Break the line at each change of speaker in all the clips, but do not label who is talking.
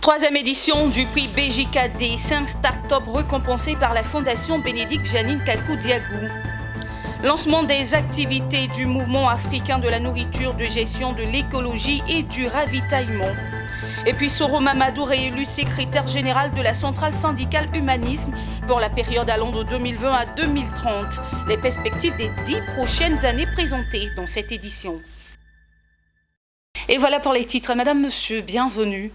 Troisième édition du prix BJKD, 5 startups récompensées par la Fondation Bénédicte Janine Kakou-Diagou. Lancement des activités du mouvement africain de la nourriture, de gestion de l'écologie et du ravitaillement. Et puis Soro Mamadou réélu secrétaire général de la centrale syndicale Humanisme pour la période allant de 2020 à 2030. Les perspectives des 10 prochaines années présentées dans cette édition. Et voilà pour les titres. Madame, monsieur, bienvenue.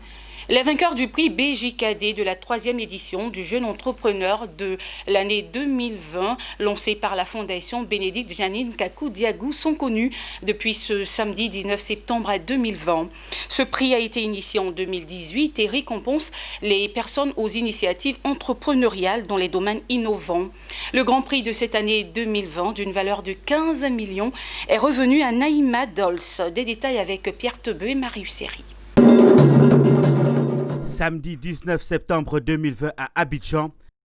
Les vainqueurs du prix BJKD de la 3e édition du jeune entrepreneur de l'année 2020, lancé par la Fondation Bénédicte Janine Kakou-Diagou, sont connus depuis ce samedi 19 septembre 2020. Ce prix a été initié en 2018 et récompense les personnes aux initiatives entrepreneuriales dans les domaines innovants. Le grand prix de cette année 2020, d'une valeur de 15 millions, est revenu à Naïma Dols. Des détails avec Pierre Tebeu et Marius Seri.
Samedi 19 septembre 2020 à Abidjan,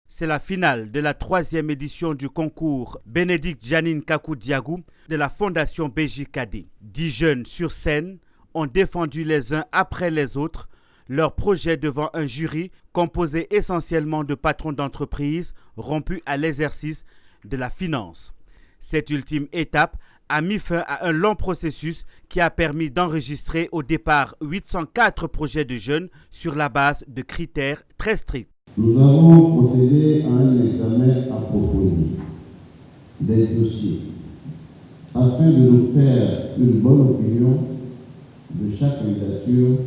c'est la finale de la 3e édition du concours Bénédicte Janine Kakou-Diagou de la Fondation BJKD. 10 jeunes sur scène ont défendu les uns après les autres leur projet devant un jury composé essentiellement de patrons d'entreprises rompus à l'exercice de la finance. Cette ultime étape a mis fin à un long processus qui a permis d'enregistrer au départ 804 projets de jeunes sur la base de critères très stricts.
Nous avons procédé à un examen approfondi des dossiers afin de nous faire une bonne opinion de chaque candidature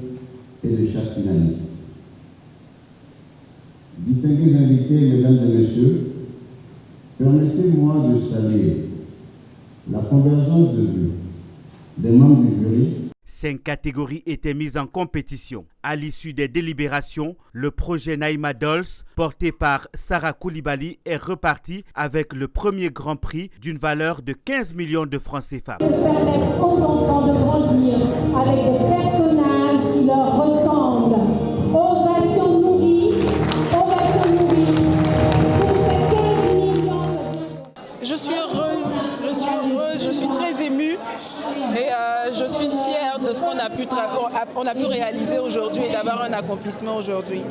et de chaque finaliste. Distingués invités, mesdames et messieurs, permettez-moi de saluer la convergence de vues des membres du jury.
5 catégories étaient mises en compétition. À l'issue des délibérations, le projet Naïma Dols, porté par Sarah Koulibaly, est reparti avec le premier grand prix d'une valeur de 15 millions de francs CFA.
Permettre aux enfants de grandir avec des personnages qui leur ressemblent. Ovation nourrie, ovation nourrie. Pour ces 15 millions de...
Je suis heureuse, je suis très émue et je suis fière de ce qu'on a pu réaliser aujourd'hui et d'avoir un accomplissement aujourd'hui.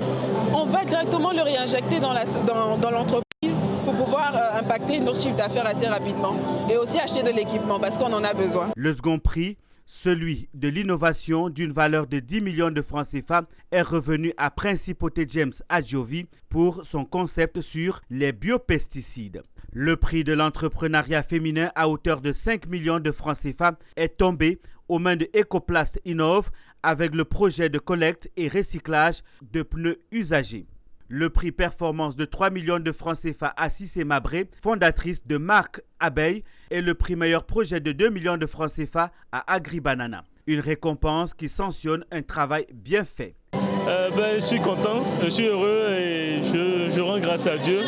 On va directement le réinjecter dans l'entreprise pour pouvoir impacter nos chiffres d'affaires assez rapidement et aussi acheter de l'équipement parce qu'on en a besoin.
Le second prix, celui de l'innovation d'une valeur de 10 millions de francs CFA, est revenu à Principauté James Adjovi pour son concept sur les biopesticides. Le prix de l'entrepreneuriat féminin à hauteur de 5 millions de francs CFA est tombé aux mains de Ecoplast Innov avec le projet de collecte et recyclage de pneus usagés. Le prix performance de 3 millions de francs CFA à Cissé Mabré, fondatrice de Marc Abeille, et le prix meilleur projet de 2 millions de francs CFA à AgriBanana. Une récompense qui sanctionne un travail bien fait.
Je suis content, je suis heureux et je rends grâce à Dieu.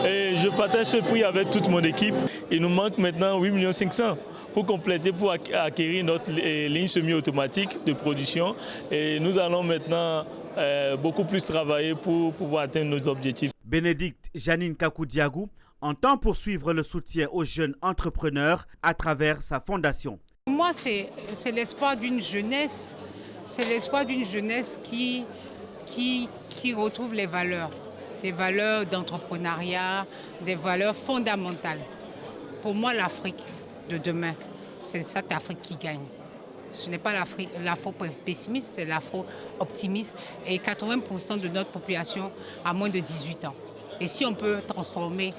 Et je partage ce prix avec toute mon équipe. Il nous manque maintenant 8 500 000 pour compléter, pour acquérir notre ligne semi-automatique de production. Et nous allons maintenant beaucoup plus travailler pour pouvoir atteindre nos objectifs.
Bénédicte Janine Kakou-Diagou entend poursuivre le soutien aux jeunes entrepreneurs à travers sa fondation.
Moi, c'est l'espoir d'une jeunesse. C'est l'espoir d'une jeunesse qui retrouve les valeurs, des valeurs d'entrepreneuriat, des valeurs fondamentales. Pour moi, l'Afrique de demain, c'est cette Afrique qui gagne. Ce n'est pas l'afro-pessimiste, c'est l'afro-optimiste. Et 80% de notre population a moins de 18 ans. Et si on peut transformer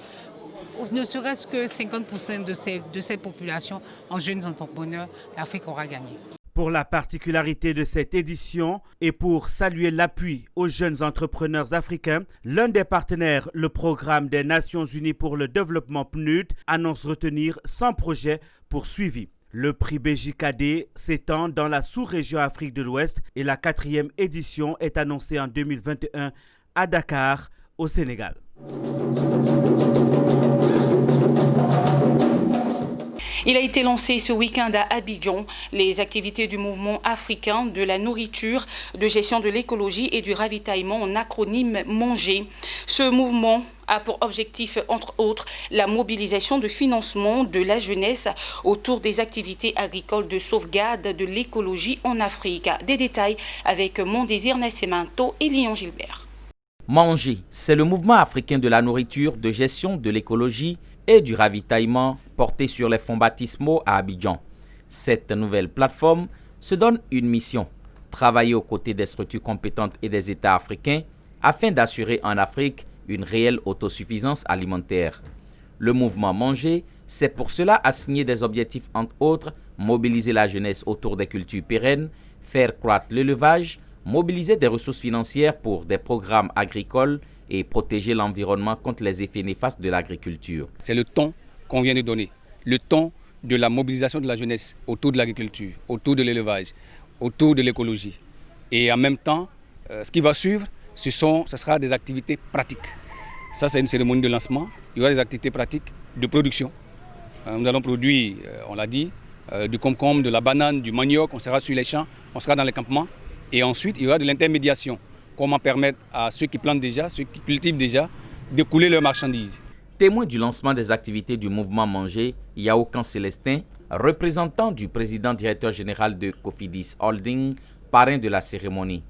ne serait-ce que 50% de cette population en jeunes entrepreneurs, l'Afrique aura gagné.
Pour la particularité de cette édition et pour saluer l'appui aux jeunes entrepreneurs africains, l'un des partenaires, le Programme des Nations Unies pour le développement PNUD, annonce retenir 100 projets poursuivis. Le prix BJKD s'étend dans la sous-région Afrique de l'Ouest et la 4e édition est annoncée en 2021 à Dakar, au Sénégal.
Il a été lancé ce week-end à Abidjan. Les activités du mouvement africain de la nourriture, de gestion de l'écologie et du ravitaillement en acronyme MANGER. Ce mouvement a pour objectif, entre autres, la mobilisation de financement de la jeunesse autour des activités agricoles de sauvegarde de l'écologie en Afrique. Des détails avec Mondésir Nascimento et Lyon Gilbert.
MANGER, c'est le mouvement africain de la nourriture, de gestion de l'écologie et du ravitaillement porté sur les fonds baptismaux à Abidjan. Cette nouvelle plateforme se donne une mission, travailler aux côtés des structures compétentes et des États africains afin d'assurer en Afrique une réelle autosuffisance alimentaire. Le mouvement MANGER s'est pour cela assigné des objectifs entre autres, mobiliser la jeunesse autour des cultures pérennes, faire croître l'élevage, mobiliser des ressources financières pour des programmes agricoles et protéger l'environnement contre les effets néfastes de l'agriculture.
C'est le ton qu'on vient de donner, le ton de la mobilisation de la jeunesse autour de l'agriculture, autour de l'élevage, autour de l'écologie. Et en même temps, ce qui va suivre, ce sera des activités pratiques. Ça, c'est une cérémonie de lancement. Il y aura des activités pratiques de production. Nous allons produire, on l'a dit, du concombre, de la banane, du manioc. On sera sur les champs, on sera dans les campements. Et ensuite, il y aura de l'intermédiation. Comment permettre à ceux qui plantent déjà, ceux qui cultivent déjà, d'écouler leurs marchandises.
Témoin du lancement des activités du mouvement MANGER, Yaoukan Célestin, représentant du président directeur général de Cofidis Holding, parrain de la cérémonie.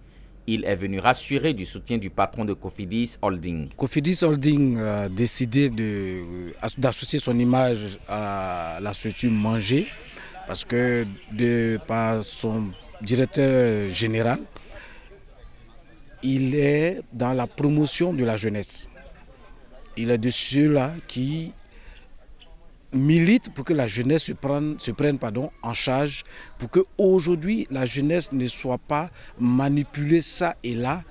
Il est venu rassurer du soutien du patron de Cofidis Holding.
Cofidis Holding a décidé d'associer son image à la structure MANGER parce que par son directeur général, il est dans la promotion de la jeunesse. Il est de ceux-là qui militent pour que la jeunesse se prenne en charge, pour qu'aujourd'hui la jeunesse ne soit pas manipulée ça et là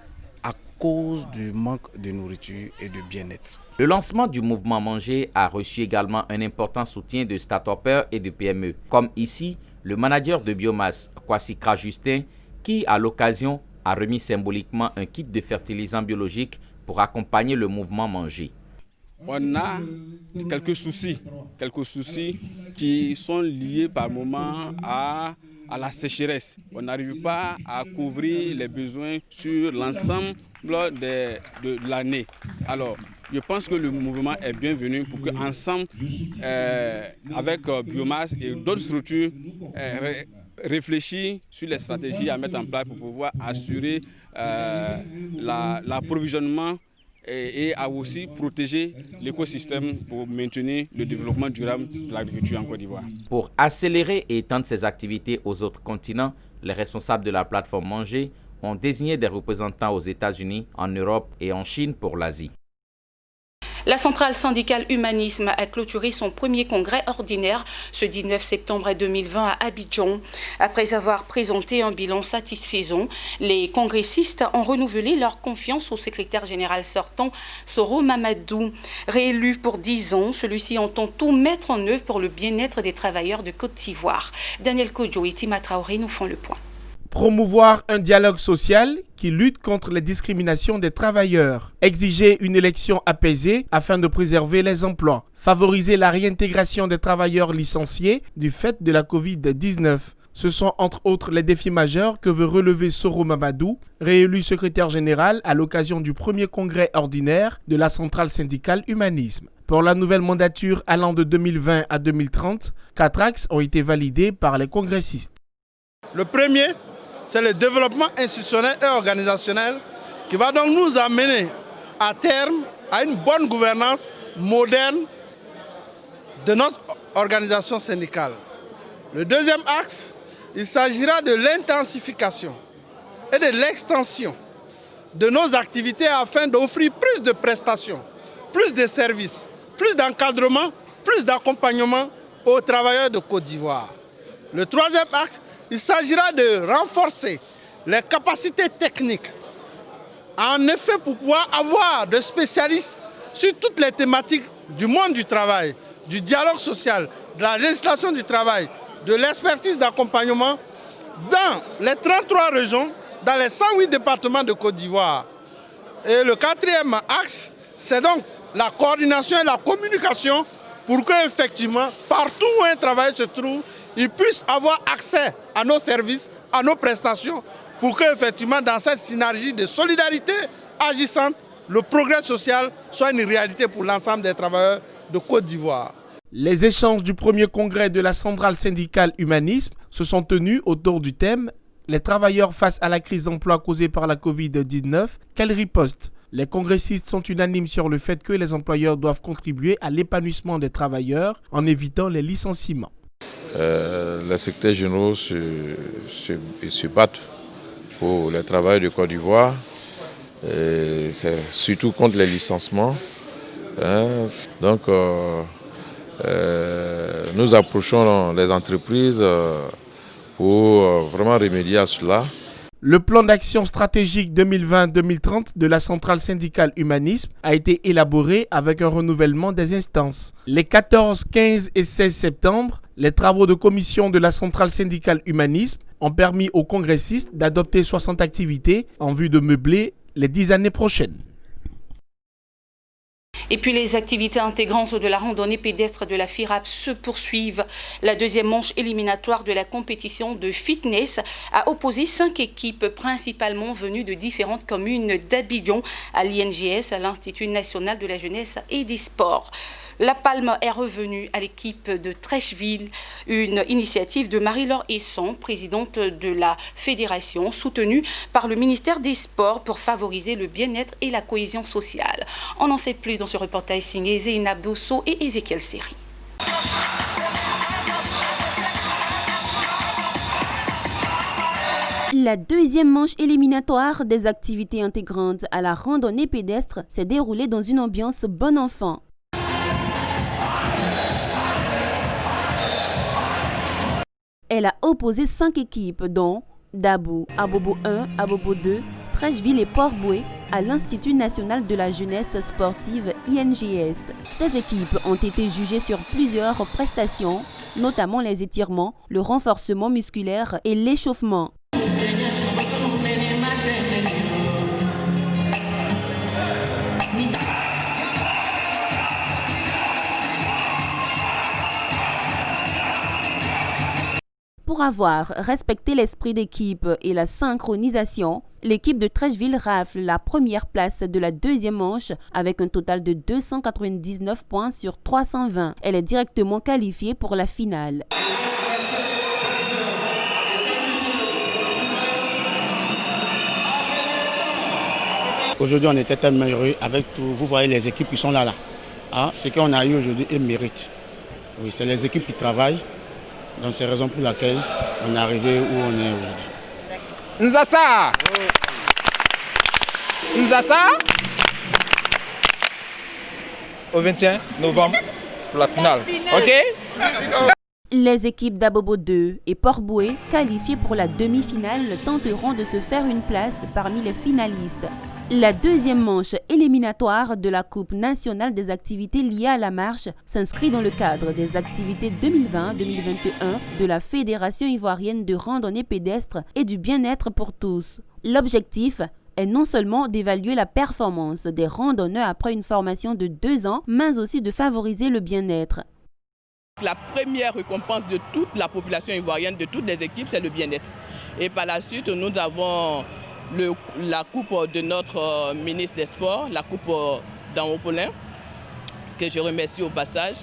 à cause du manque de nourriture et de bien-être.
Le lancement du mouvement MANGER a reçu également un important soutien de start-upers et de PME, comme ici le manager de biomasse, Kwasikra Justin, qui à l'occasion a remis symboliquement un kit de fertilisants biologiques pour accompagner le mouvement MANGER.
On a quelques soucis qui sont liés par moment à la sécheresse. On n'arrive pas à couvrir les besoins sur l'ensemble de l'année. Alors, je pense que le mouvement est bienvenu pour qu'ensemble, avec Biomasse et d'autres structures, réfléchir sur les stratégies à mettre en place pour pouvoir assurer l'approvisionnement et à aussi protéger l'écosystème pour maintenir le développement durable de l'agriculture en Côte d'Ivoire.
Pour accélérer et étendre ces activités aux autres continents, les responsables de la plateforme MANGER ont désigné des représentants aux États-Unis, en Europe et en Chine pour l'Asie.
La centrale syndicale Humanisme a clôturé son premier congrès ordinaire ce 19 septembre 2020 à Abidjan. Après avoir présenté un bilan satisfaisant, les congressistes ont renouvelé leur confiance au secrétaire général sortant, Soro Mamadou. Réélu pour 10 ans, celui-ci entend tout mettre en œuvre pour le bien-être des travailleurs de Côte d'Ivoire. Daniel Kodjo et Tima Traoré nous font le point.
Promouvoir un dialogue social qui lutte contre les discriminations des travailleurs. Exiger une élection apaisée afin de préserver les emplois. Favoriser la réintégration des travailleurs licenciés du fait de la Covid-19. Ce sont entre autres les défis majeurs que veut relever Soro Mamadou, réélu secrétaire général à l'occasion du premier congrès ordinaire de la centrale syndicale Humanisme. Pour la nouvelle mandature allant de 2020 à 2030, 4 axes ont été validés par les congressistes.
Le premier, c'est le développement institutionnel et organisationnel qui va donc nous amener à terme à une bonne gouvernance moderne de notre organisation syndicale. Le deuxième axe, il s'agira de l'intensification et de l'extension de nos activités afin d'offrir plus de prestations, plus de services, plus d'encadrement, plus d'accompagnement aux travailleurs de Côte d'Ivoire. Le troisième axe, il s'agira de renforcer les capacités techniques. En effet, pour pouvoir avoir des spécialistes sur toutes les thématiques du monde du travail, du dialogue social, de la législation du travail, de l'expertise d'accompagnement dans les 33 régions, dans les 108 départements de Côte d'Ivoire. Et le quatrième axe, c'est donc la coordination et la communication pour qu'effectivement, partout où un travailleur se trouve, il puisse avoir accès à nos services, à nos prestations, pour qu'effectivement, dans cette synergie de solidarité agissante, le progrès social soit une réalité pour l'ensemble des travailleurs de Côte d'Ivoire.
Les échanges du premier congrès de la centrale syndicale Humanisme se sont tenus autour du thème « Les travailleurs face à la crise d'emploi causée par la Covid-19, quelle riposte ?» Les congressistes sont unanimes sur le fait que les employeurs doivent contribuer à l'épanouissement des travailleurs en évitant les licenciements.
Les secrétaires généraux se battent pour les travailleurs de Côte d'Ivoire. C'est surtout contre les licenciements. Donc, nous approchons les entreprises pour vraiment remédier à cela.
Le plan d'action stratégique 2020-2030 de la centrale syndicale Humanisme a été élaboré avec un renouvellement des instances. Les 14, 15 et 16 septembre, les travaux de commission de la centrale syndicale Humanisme ont permis aux congressistes d'adopter 60 activités en vue de meubler les 10 années prochaines.
Et puis les activités intégrantes de la randonnée pédestre de la FIRAP se poursuivent. La deuxième manche éliminatoire de la compétition de fitness a opposé 5 équipes principalement venues de différentes communes d'Abidjan à l'INGS, à l'Institut national de la jeunesse et des sports. La palme est revenue à l'équipe de Trècheville, une initiative de Marie-Laure Esson, présidente de la fédération, soutenue par le ministère des Sports pour favoriser le bien-être et la cohésion sociale. On en sait plus dans ce reportage signé Zeynab Dosso et Ezekiel Seri.
La deuxième manche éliminatoire des activités intégrantes à la randonnée pédestre s'est déroulée dans une ambiance bon enfant. Elle a opposé 5 équipes dont Dabou, Abobo 1, Abobo 2, Trècheville et Port-Boué à l'Institut national de la jeunesse sportive INGS. Ces équipes ont été jugées sur plusieurs prestations, notamment les étirements, le renforcement musculaire et l'échauffement. Pour avoir respecté l'esprit d'équipe et la synchronisation, l'équipe de Trècheville rafle la première place de la deuxième manche avec un total de 299 points sur 320. Elle est directement qualifiée pour la finale.
Aujourd'hui, on était tellement heureux avec tout. Vous voyez les équipes qui sont là. Ce qu'on a eu aujourd'hui est mérite. Oui, c'est les équipes qui travaillent. Donc c'est la raison pour laquelle on est arrivé où on est aujourd'hui.
Nzassa! Nzassa! Au 21 novembre pour la finale. OK?
Les équipes d'Abobo 2 et Port-Boué, qualifiées pour la demi-finale, tenteront de se faire une place parmi les finalistes. La deuxième manche éliminatoire de la Coupe nationale des activités liées à la marche s'inscrit dans le cadre des activités 2020-2021 de la Fédération ivoirienne de randonnée pédestre et du bien-être pour tous. L'objectif est non seulement d'évaluer la performance des randonneurs après une formation de 2 ans, mais aussi de favoriser le bien-être.
La première récompense de toute la population ivoirienne, de toutes les équipes, c'est le bien-être. Et par la suite, nous avons la coupe de notre ministre des Sports, la coupe d'Anwopolin, que je remercie au passage.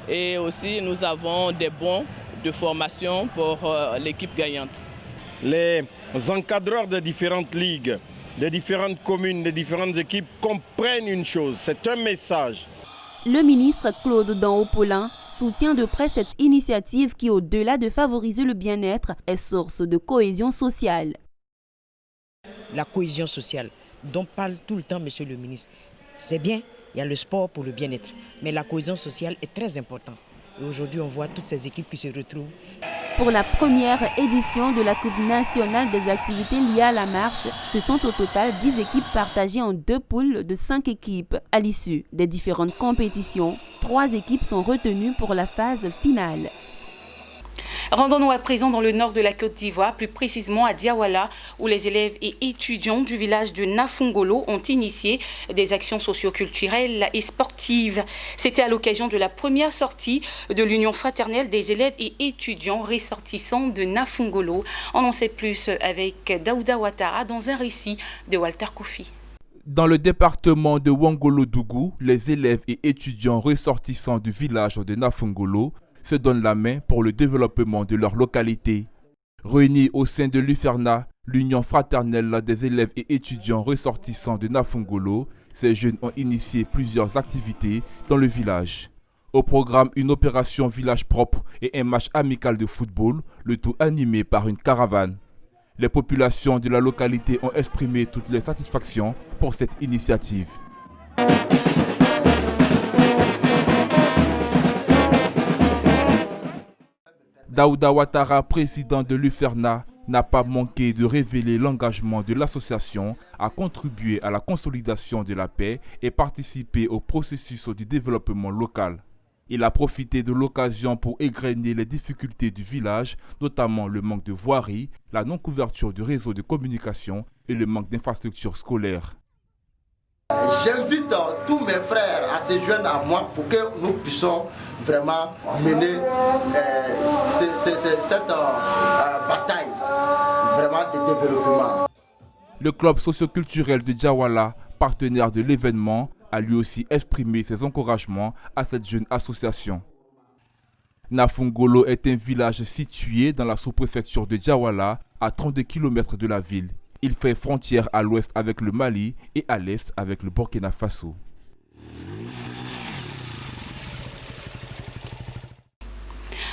Et aussi, nous avons des bons de formation pour l'équipe gagnante.
Les encadreurs des différentes ligues, des différentes communes, des différentes équipes comprennent une chose, c'est un message.
Le ministre Claude Danwopolin soutient de près cette initiative qui, au-delà de favoriser le bien-être, est source de cohésion sociale.
La cohésion sociale dont parle tout le temps Monsieur le ministre, c'est bien, il y a le sport pour le bien-être, mais la cohésion sociale est très importante. Et aujourd'hui, on voit toutes ces équipes qui se retrouvent.
Pour la première édition de la Coupe nationale des activités liées à la marche, ce sont au total 10 équipes partagées en 2 poules de 5 équipes. À l'issue des différentes compétitions, 3 équipes sont retenues pour la phase finale.
Rendons-nous à présent dans le nord de la Côte d'Ivoire, plus précisément à Diawala, où les élèves et étudiants du village de Nafungolo ont initié des actions socioculturelles et sportives. C'était à l'occasion de la première sortie de l'Union fraternelle des élèves et étudiants ressortissants de Nafungolo. On en sait plus avec Daouda Ouattara dans un récit de Walter Kofi.
Dans le département de Wangolo-Dougou, les élèves et étudiants ressortissants du village de Nafungolo se donnent la main pour le développement de leur localité. Réunis au sein de l'UFERNA, l'Union fraternelle des élèves et étudiants ressortissants de Nafungolo, ces jeunes ont initié plusieurs activités dans le village. Au programme, une opération village propre et un match amical de football, le tout animé par une caravane. Les populations de la localité ont exprimé toutes les satisfactions pour cette initiative. Daouda Ouattara, président de l'UFERNA, n'a pas manqué de révéler l'engagement de l'association à contribuer à la consolidation de la paix et participer au processus du développement local. Il a profité de l'occasion pour égrener les difficultés du village, notamment le manque de voirie, la non-couverture du réseau de communication et le manque d'infrastructures scolaires.
J'invite tous mes frères à se joindre à moi pour que nous puissions vraiment mener cette bataille vraiment de développement.
Le club socioculturel de Diawala, partenaire de l'événement, a lui aussi exprimé ses encouragements à cette jeune association. Nafungolo est un village situé dans la sous-préfecture de Diawala, à 32 km de la ville. Il fait frontière à l'ouest avec le Mali et à l'est avec le Burkina Faso.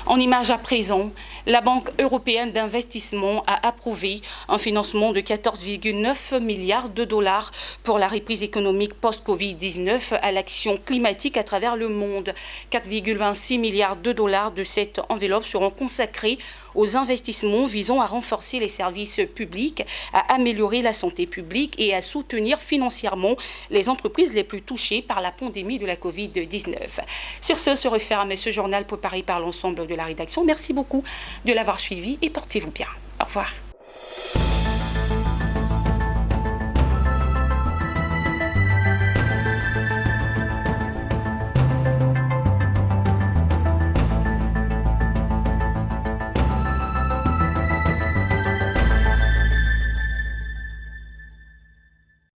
En image à présent, la Banque européenne d'investissement a approuvé un financement de 14,9 milliards de dollars pour la reprise économique post-Covid-19 à l'action climatique à travers le monde. 4,26 milliards de dollars de cette enveloppe seront consacrés aux investissements visant à renforcer les services publics, à améliorer la santé publique et à soutenir financièrement les entreprises les plus touchées par la pandémie de la Covid-19. Sur ce, se referme ce journal préparé par l'ensemble de la rédaction. Merci beaucoup de l'avoir suivi et portez-vous bien. Au revoir.